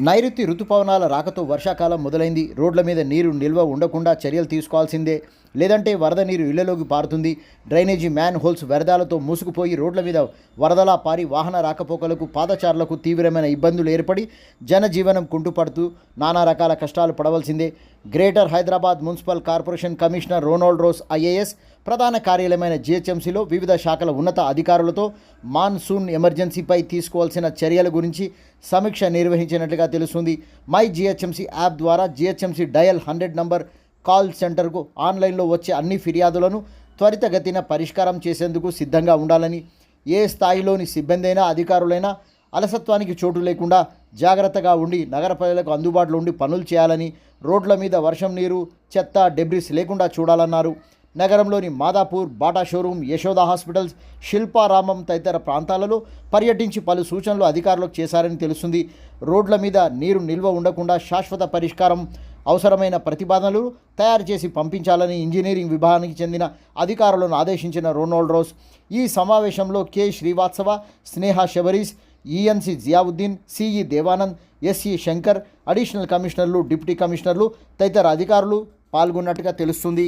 నైరుతి రుతుపవనాల రాకతో వర్షాకాలం మొదలైంది. రోడ్ల మీద నీరు నిల్వ ఉండకుండా చర్యలు తీసుకోవాల్సిందే, లేదంటే వరద నీరు ఇళ్లలోకి పారుతుంది. డ్రైనేజీ మ్యాన్ హోల్స్ వ్యర్థాలతో మూసుకుపోయి రోడ్ల మీద వరదలా పారి వాహన రాకపోకలకు, పాదచారులకు తీవ్రమైన ఇబ్బందులు ఏర్పడి జనజీవనం కుంటుపడుతూ నానా రకాల కష్టాలు పడవలసిందే. Greater Hyderabad municipal corporation commissioner Ronald Ross IAS ప్రధాన కార్యాలయమైన జీహెచ్ఎంసీలో వివిధ శాఖల ఉన్నత అధికారులతో మాన్సూన్ ఎమర్జెన్సీపై తీసుకోవాల్సిన చర్యల గురించి సమీక్ష నిర్వహించినట్లుగా తెలుస్తుంది. మై జీహెచ్ఎంసీ యాప్ ద్వారా జీహెచ్ఎంసీ డయల్ 100 నంబర్ కాల్ సెంటర్కు ఆన్లైన్లో వచ్చే అన్ని ఫిర్యాదులను త్వరితగతిన పరిష్కారం చేసేందుకు సిద్ధంగా ఉండాలని, ఏ స్థాయిలోని సిబ్బంది అయినా అధికారులైనా అలసత్వానికి చోటు లేకుండా జాగ్రత్తగా ఉండి నగర ప్రజలకు అందుబాటులో ఉండి పనులు చేయాలని, రోడ్ల మీద వర్షం నీరు, చెత్త, డెబ్రిస్ లేకుండా చూడాలన్నారు. నగరంలోని Madhapur, Bata showroom, Yashoda hospitals, Shilparamam తదితర ప్రాంతాలలో పర్యటించి పలు సూచనలు అధికారులకు చేశారని తెలుస్తుంది. రోడ్ల మీద నీరు నిల్వ ఉండకుండా శాశ్వత పరిష్కారం అవసరమైన ప్రతిపాదనలు తయారు చేసి పంపించాలని ఇంజనీరింగ్ విభాగానికి చెందిన అధికారులను ఆదేశించిన రోనాల్డ్ రోస్ ఈ సమావేశంలో K Srivastava, Sneha Sabarish, ENC Ziauddin, CE Devanand, SE Shankar, additional కమిషనర్లు, డిప్యూటీ కమిషనర్లు తదితర అధికారులు పాల్గొన్నట్టుగా తెలుస్తుంది.